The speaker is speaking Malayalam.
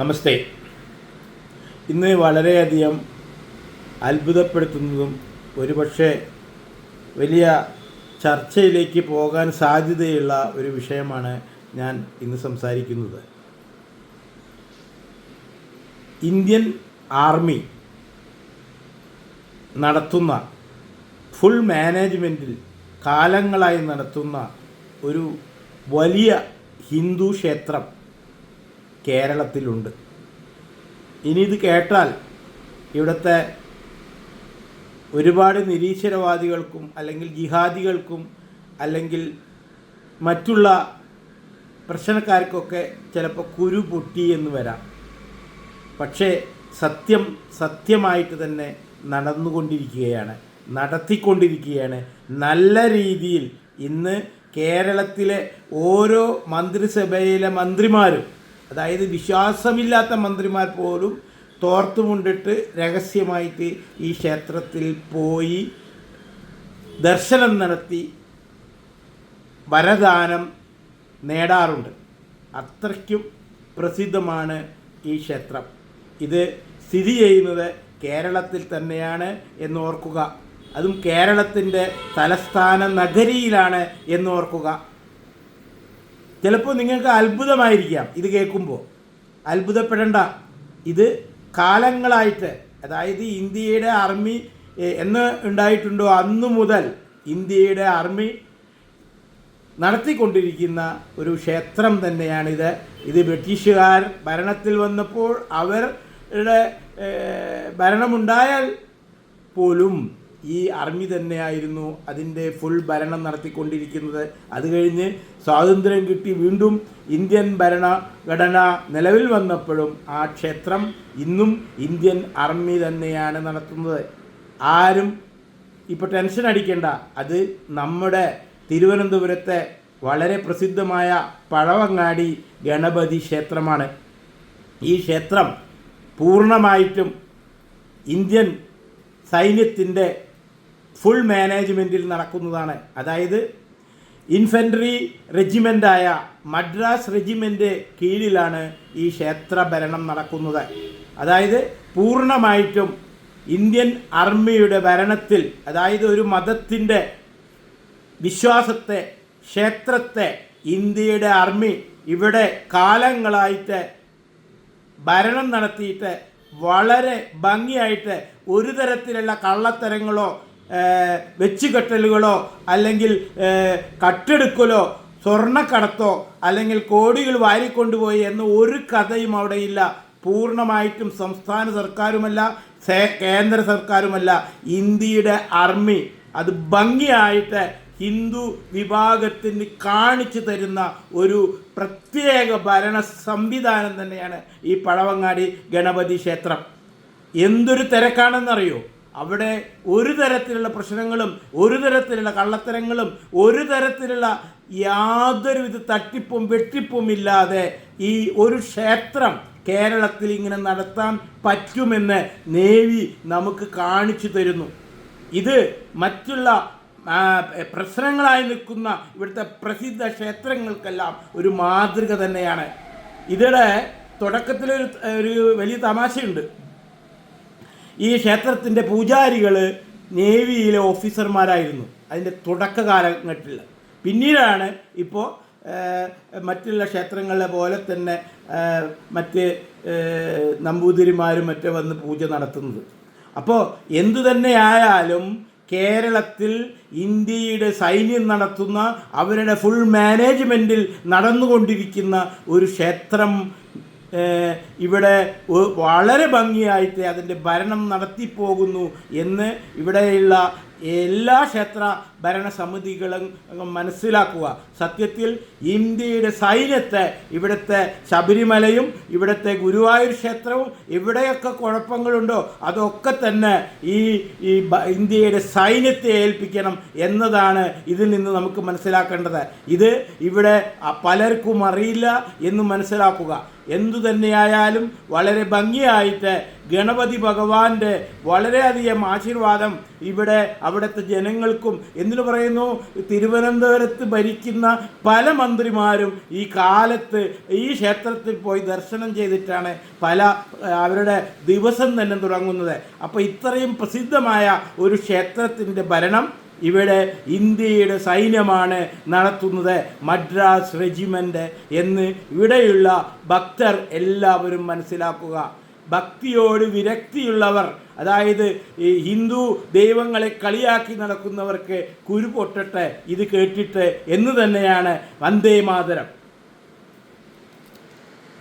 നമസ്തേ. ഇന്ന് വളരെയധികം അത്ഭുതപ്പെടുത്തുന്നതും ഒരുപക്ഷെ വലിയ ചർച്ചയിലേക്ക് പോകാൻ സാധ്യതയുള്ള ഒരു വിഷയമാണ് ഞാൻ ഇന്ന് സംസാരിക്കുന്നത്. ഇന്ത്യൻ ആർമി നടത്തുന്ന ഫുൾ മാനേജ്മെൻറ്റിൽ കാലങ്ങളായി നടത്തുന്ന ഒരു വലിയ ഹിന്ദു ക്ഷേത്രം കേരളത്തിലുണ്ട്. ഇനി ഇത് കേട്ടാൽ ഇവിടുത്തെ ഒരുപാട് നിരീശ്വരവാദികൾക്കും അല്ലെങ്കിൽ ജിഹാദികൾക്കും അല്ലെങ്കിൽ മറ്റുള്ള പ്രശ്നക്കാർക്കൊക്കെ ചിലപ്പോൾ കുരു പൊട്ടി എന്ന് വരാം. പക്ഷേ സത്യമായിട്ട് തന്നെ നടത്തിക്കൊണ്ടിരിക്കുകയാണ്. നല്ല രീതിയിൽ ഇന്ന് കേരളത്തിലെ ഓരോ മന്ത്രിസഭയിലെ മന്ത്രിമാരും, അതായത് വിശ്വാസമില്ലാത്ത മന്ത്രിമാർ പോലും തോർത്തുമുണ്ടിട്ട് രഹസ്യമായിട്ട് ഈ ക്ഷേത്രത്തിൽ പോയി ദർശനം നടത്തി വരദാനം നേടാറുണ്ട്. അത്രയ്ക്കും പ്രസിദ്ധമാണ് ഈ ക്ഷേത്രം. ഇത് സ്ഥിതി ചെയ്യുന്നത് കേരളത്തിൽ തന്നെയാണ് എന്നോർക്കുക. അതും കേരളത്തിൻ്റെ തലസ്ഥാന നഗരിയിലാണ് എന്നോർക്കുക. ചിലപ്പോൾ നിങ്ങൾക്ക് അത്ഭുതമായിരിക്കാം ഇത് കേൾക്കുമ്പോൾ. അത്ഭുതപ്പെടേണ്ട. ഇത് കാലങ്ങളായിട്ട്, അതായത് ഇന്ത്യയുടെ ആർമി എന്ന് ഉണ്ടായിട്ടുണ്ടോ അന്നു മുതൽ ഇന്ത്യയുടെ ആർമി നടത്തിക്കൊണ്ടിരിക്കുന്ന ഒരു ക്ഷേത്രം തന്നെയാണിത്. ഇത് ബ്രിട്ടീഷുകാർ ഭരണത്തിൽ വന്നപ്പോൾ അവരുടെ ഭരണമുണ്ടായാൽ പോലും ഈ ആർമി തന്നെയായിരുന്നു അതിൻ്റെ ഫുൾ ഭരണം നടത്തിക്കൊണ്ടിരിക്കുന്നത്. അത് കഴിഞ്ഞ് സ്വാതന്ത്ര്യം കിട്ടി വീണ്ടും ഇന്ത്യൻ ഭരണഘടന നിലവിൽ വന്നപ്പോഴും ആ ക്ഷേത്രം ഇന്നും ഇന്ത്യൻ ആർമി തന്നെയാണ് നടത്തുന്നത്. ആരും ഇപ്പോൾ ടെൻഷൻ അടിക്കേണ്ട. അത് നമ്മുടെ തിരുവനന്തപുരത്തെ വളരെ പ്രസിദ്ധമായ പഴവങ്ങാടി ഗണപതി ക്ഷേത്രമാണ്. ഈ ക്ഷേത്രം പൂർണ്ണമായിട്ടും ഇന്ത്യൻ സൈന്യത്തിൻ്റെ ഫുൾ മാനേജ്മെൻറ്റിൽ നടക്കുന്നതാണ്. അതായത് ഇൻഫൻട്രി റെജിമെൻ്റായ മദ്രാസ് റെജിമെൻ്റ് കീഴിലാണ് ഈ ക്ഷേത്ര ഭരണം നടക്കുന്നത്. അതായത് പൂർണ്ണമായിട്ടും ഇന്ത്യൻ ആർമിയുടെ ഭരണത്തിൽ, അതായത് ഒരു മതത്തിൻ്റെ വിശ്വാസത്തെ, ക്ഷേത്രത്തെ ഇന്ത്യയുടെ ആർമി ഇവിടെ കാലങ്ങളായിട്ട് ഭരണം നടത്തിയിട്ട് വളരെ ഭംഗിയായിട്ട് ഒരു തരത്തിലുള്ള കള്ളത്തരങ്ങളോ വെച്ചുകെട്ടലുകളോ അല്ലെങ്കിൽ കട്ടെടുക്കലോ സ്വർണ്ണക്കടത്തോ അല്ലെങ്കിൽ കോടികൾ വാരിക്കൊണ്ടുപോയി എന്ന ഒരു കഥയും അവിടെയില്ല. പൂർണ്ണമായിട്ടും സംസ്ഥാന സർക്കാരുമല്ല കേന്ദ്ര സർക്കാരുമല്ല, ഇന്ത്യയുടെ ആർമി അത് ഭംഗിയായിട്ട് ഹിന്ദു വിഭാഗത്തിന് കാണിച്ചു തരുന്ന ഒരു പ്രത്യേക ഭരണ സംവിധാനം തന്നെയാണ് ഈ പഴവങ്ങാടി ഗണപതി ക്ഷേത്രം. എന്തൊരു തിരക്കാണെന്നറിയോ? അവിടെ ഒരു തരത്തിലുള്ള പ്രശ്നങ്ങളും ഒരു തരത്തിലുള്ള കള്ളത്തരങ്ങളും ഒരു തരത്തിലുള്ള യാതൊരുവിധ തട്ടിപ്പും വെട്ടിപ്പും ഇല്ലാതെ ഈ ഒരു ക്ഷേത്രം കേരളത്തിൽ ഇങ്ങനെ നടത്താൻ പറ്റുമെന്ന് നേവി നമുക്ക് കാണിച്ചു തരുന്നു. ഇത് മറ്റുള്ള പ്രശ്നങ്ങളായി നിൽക്കുന്ന ഇവിടുത്തെ പ്രസിദ്ധ ക്ഷേത്രങ്ങൾക്കെല്ലാം ഒരു മാതൃക തന്നെയാണ്. ഇതിടെ തുടക്കത്തിലൊരു വലിയ തമാശയുണ്ട്. ഈ ക്ഷേത്രത്തിൻ്റെ പൂജാരികൾ നേവിയിലെ ഓഫീസർമാരായിരുന്നു അതിൻ്റെ തുടക്ക കാലഘട്ടത്തിൽ. പിന്നീടാണ് ഇപ്പോൾ മറ്റുള്ള ക്ഷേത്രങ്ങളിലെ പോലെ തന്നെ മറ്റ് നമ്പൂതിരിമാരും മറ്റേ വന്ന് പൂജ നടത്തുന്നത്. അപ്പോൾ എന്തു തന്നെയായാലും കേരളത്തിൽ ഇന്ത്യയുടെ സൈന്യം നടത്തുന്ന അവരുടെ ഫുൾ മാനേജ്മെൻറ്റിൽ നടന്നുകൊണ്ടിരിക്കുന്ന ഒരു ക്ഷേത്രം ഇവിടെ വളരെ ഭംഗിയായിട്ട് അതിൻ്റെ ഭരണം നടത്തിപ്പോകുന്നു എന്ന് ഇവിടെയുള്ള എല്ലാ ക്ഷേത്ര ഭരണസമിതികളും മനസ്സിലാക്കുക. സത്യത്തിൽ ഇന്ത്യയുടെ സൈന്യത്തെ, ഇവിടുത്തെ ശബരിമലയും ഇവിടുത്തെ ഗുരുവായൂർ ക്ഷേത്രവും എവിടെയൊക്കെ കുഴപ്പങ്ങളുണ്ടോ അതൊക്കെ തന്നെ ഈ ഇന്ത്യയുടെ സൈന്യത്തെ ഏൽപ്പിക്കണം എന്നതാണ് ഇതിൽ നിന്ന് നമുക്ക് മനസ്സിലാക്കേണ്ടത്. ഇത് ഇവിടെ പലർക്കും അറിയില്ല എന്ന് മനസ്സിലാക്കുക. എന്തു തന്നെയായാലും വളരെ ഭംഗിയായിട്ട് ഗണപതി ഭഗവാന്റെ വളരെയധികം ആശീർവാദം ഇവിടെ അവിടുത്തെ ജനങ്ങൾക്കും, എന്തിനു പറയുന്നു, തിരുവനന്തപുരത്ത് ഭരിക്കുന്ന പല മന്ത്രിമാരും ഈ കാലത്ത് ഈ ക്ഷേത്രത്തിൽ പോയി ദർശനം ചെയ്തിട്ടാണ് അവരുടെ ദിവസം തന്നെ തുടങ്ങുന്നത്. അപ്പോൾ ഇത്രയും പ്രസിദ്ധമായ ഒരു ക്ഷേത്രത്തിൻ്റെ ഭരണം ഇവിടെ ഇന്ത്യയുടെ സൈന്യമാണ് നടത്തുന്നത്, മദ്രാസ് റെജിമെൻ്റ് എന്ന് ഇവിടെയുള്ള ഭക്തർ എല്ലാവരും മനസ്സിലാക്കുക. ഭക്തിയോട് വിരക്തിയുള്ളവർ, അതായത് ഈ ഹിന്ദു ദൈവങ്ങളെ കളിയാക്കി നടക്കുന്നവർക്ക് കുരു പൊട്ടട്ടെ ഇത് കേട്ടിട്ട് എന്ന് തന്നെയാണ് വന്ദേ മാതരം.